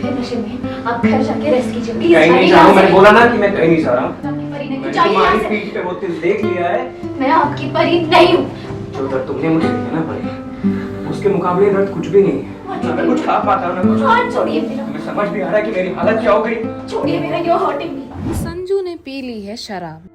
फिर नशे में। आप घर जाके रेस्ट कीजिए प्लीज। कहीं नहीं जा रहा हूँ, मैंने बोला ना कि मैं कहीं नहीं जा रहा हूँ। आपकी परी नहीं, मैंने जाइए यहाँ तुम्हारी से। पीठ पे वो तिल देख लिया है। मैं आपकी परी नहीं हूँ। जो दर्द तुमने मुझे दिया ना परी, उसके मुकाबले दर्द कुछ भी नहीं है। ना मैं कुछ खा पाता हूँ ना कुछ। हाथ छोड़िए मेरा। तुम्हें समझ भी आ रहा है कि मेरी हालत क्या हो गई? छोड़िए मेरा, you are hurting me. Sanju ने पी ली है शराब।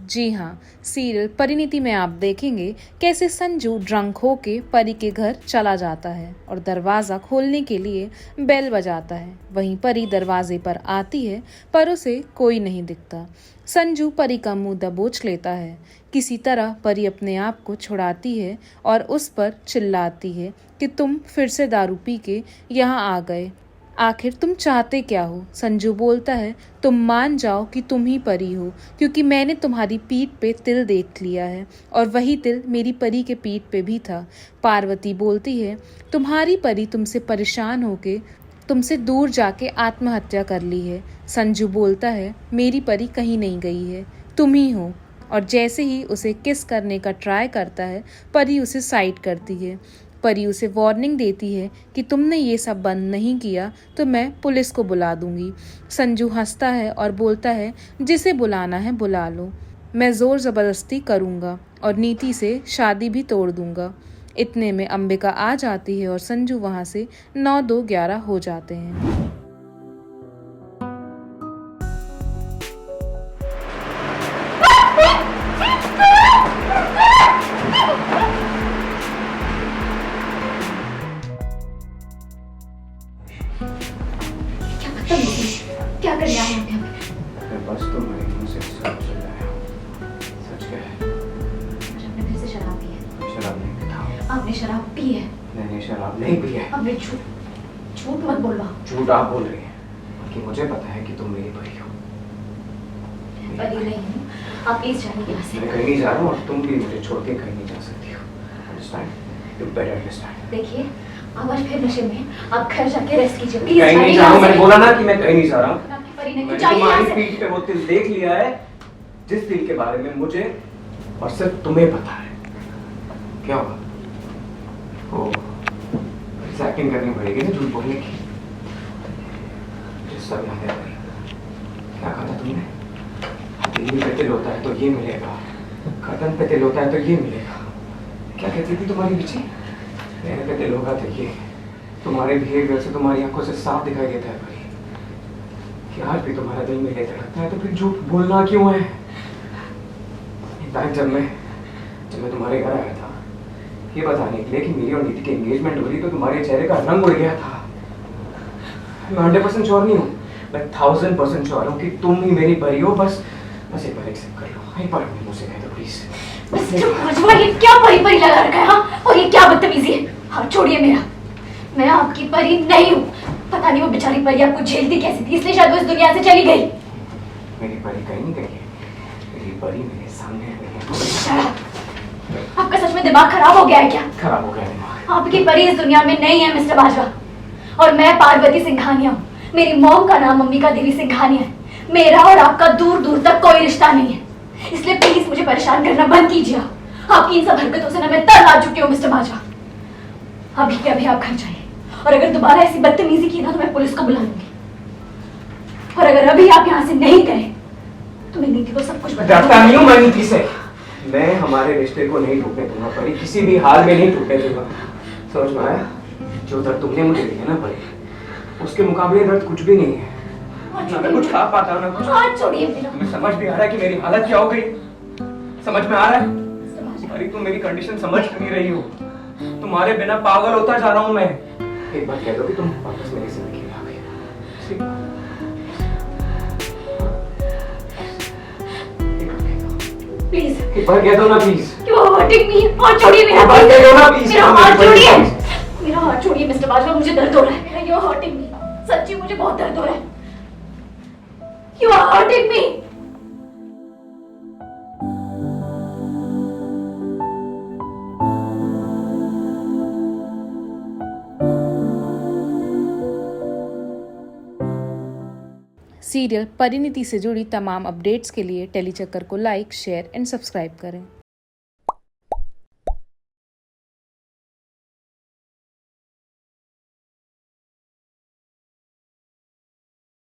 जी हाँ, सीरियल परिणीति में आप देखेंगे कैसे संजू ड्रंक होके परी के घर चला जाता है और दरवाज़ा खोलने के लिए बेल बजाता है। वहीं परी दरवाजे पर आती है पर उसे कोई नहीं दिखता। संजू परी का मुंह दबोच लेता है। किसी तरह परी अपने आप को छुड़ाती है और उस पर चिल्लाती है कि तुम फिर से दारू पी के यहाँ आ गए, आखिर तुम चाहते क्या हो? संजू बोलता है तुम मान जाओ कि तुम ही परी हो, क्योंकि मैंने तुम्हारी पीठ पे तिल देख लिया है और वही तिल मेरी परी के पीठ पे भी था। पार्वती बोलती है तुम्हारी परी तुमसे परेशान होके तुमसे दूर जाके आत्महत्या कर ली है। संजू बोलता है मेरी परी कहीं नहीं गई है, तुम ही हो। और जैसे ही उसे किस करने का ट्राई करता है परी उसे साइड करती है। परी उसे वार्निंग देती है कि तुमने ये सब बंद नहीं किया तो मैं पुलिस को बुला दूंगी। संजू हंसता है और बोलता है जिसे बुलाना है बुला लो, मैं ज़ोर ज़बरदस्ती करूँगा और नीति से शादी भी तोड़ दूंगा। इतने में अंबिका आ जाती है और संजू वहाँ से 9-2-11 हो जाते हैं। क्या कर रहा है आप यहाँ पे? बस तो मेरे मुंह से सब चल रहा है। सच क्या है? आपने फिर से शराब पी है। शराब नहीं पीता। आपने शराब पी है। मैंने शराब नहीं पी है। आपने झूठ मत बोलवा। झूठ आप बोल रही हैं कि मुझे पता है कि तुम मेरी परी हो। परी नहीं हूँ, आप प्लीज जाइए यहाँ से। मैं कहीं नहीं जा रहा हूँ और तुम भी मुझे छोड़ के कहीं नहीं जा सकती हो। अंडरस्टैंड? You better understand. देखिए आप आज फिर नशे में। आप घर जाके रेस्ट कीजिए प्लीज। कहीं नहीं जा रहा हूँ, मैंने बोला ना कि मैं कहीं नहीं जा रहा हूँ। आपकी परी नहीं, मैंने जाइए यहाँ तुम्हारी से। पीठ पे वो तिल देख लिया है, जिस तिल के बारे में मुझे और सिर्फ तुम्हें पता है। क्या हुआ? ओ, एक्टिंग करनी पड़ेगी ना झूठ बोलने की। जिस सब याद है, क्या कहा था तुमने? दिल्ली पे तिल होता है तो ये मिलेगा, गर्दन पे तिल होता है तो ये मिलेगा। क्या कहती थी तुम्हारी बिची? मेरे पे तिल होगा तो ये। तुम्हारे बिहेवियर से, तुम्हारी आंखों से साफ दिखाई देता है भाई कि आज भी तुम्हारा दिल मेरे धड़कता है, तो फिर झूठ बोलना क्यों है? जब मैं तुम्हारे घर आया था ये बताने के लिए कि मेरी और नीति की एंगेजमेंट हो रही, तो तुम्हारे चेहरे का रंग उड़ गया था। मैं 100% श्योर नहीं हूँ, मैं 1000% श्योर हूँ कि तुम ही मेरी परी हो। बस एक बार एक्सेप्ट कर लो, एक बार अपने मुंह से कह दो प्लीज। ये क्या परी परी लगा रखा है? हाँ, और ये क्या बदतमीजी है? हाथ छोड़िए मेरा, मैं आपकी परी नहीं हूँ। पता नहीं वो बेचारी परी आपको झेलती कैसी थी, इसलिए शायद वो इस दुनिया से चली गई। मेरी परी कहीं नहीं गई है, मेरी परी मेरे सामने है। आपका सच में दिमाग खराब हो गया है क्या? खराब हो गया दिमाग। आपकी परी इस दुनिया में नहीं है मिस्टर बाजवा, और मैं पार्वती सिंघानिया हूँ। मेरी मॉम का नाम अंबिका देवी सिंघानिया है। मेरा और आपका दूर दूर तक कोई रिश्ता नहीं है, इसलिए प्लीज मुझे परेशान करना बंद कीजिए। आपकी इन सब हरकतों से ना मैं तंग आ चुकी हूँ मिस्टर बाजवा। अभी के अभी आप घर जाइए, और अगर दोबारा ऐसी बदतमीजी की ना तो मैं पुलिस को बुला लूंगी। और अगर अभी आप यहाँ से नहीं गए तो मैं नीति को सब कुछ बता डरता नहीं हूँ मैं नीति से। मैं हमारे रिश्ते को नहीं टूटने दूंगा परी, किसी भी हाल में नहीं टूटने दूंगा। समझ में आया? जो दर्द तुमने मुझे दिया ना परी, उसके मुकाबले दर्द कुछ भी नहीं है। ना मैं कुछ खा पाता हूँ ना कुछ। हाथ छोड़िए मेरा। तुम्हें समझ भी आ रहा है कि मेरी हालत क्या हो गई? समझ में आ रहा है? परी तुम मेरी कंडीशन समझ नहीं रही हो। तुम्हारे बिना पागल होता जा रहा हूँ मैं। एक बार कह दो कि तुम वापस मेरी जिंदगी में आ गई। प्लीज एक बार कह दो ना please. You are hurting me. हाथ छोड़िए मेरा। एक बार कह दो ना प्लीज। मेरा हाथ छोड़िए। मेरा हाथ छोड़िए मिस्टर बाजवा, मुझे दर्द हो रहा है। You are hurting me. सच्ची मुझे बहुत दर्द हो रहा है। You are hurting me. Serial Parineeti से जुड़ी तमाम अपडेट्स के लिए टेलीचक्कर को लाइक, शेयर एंड सब्सक्राइब करें।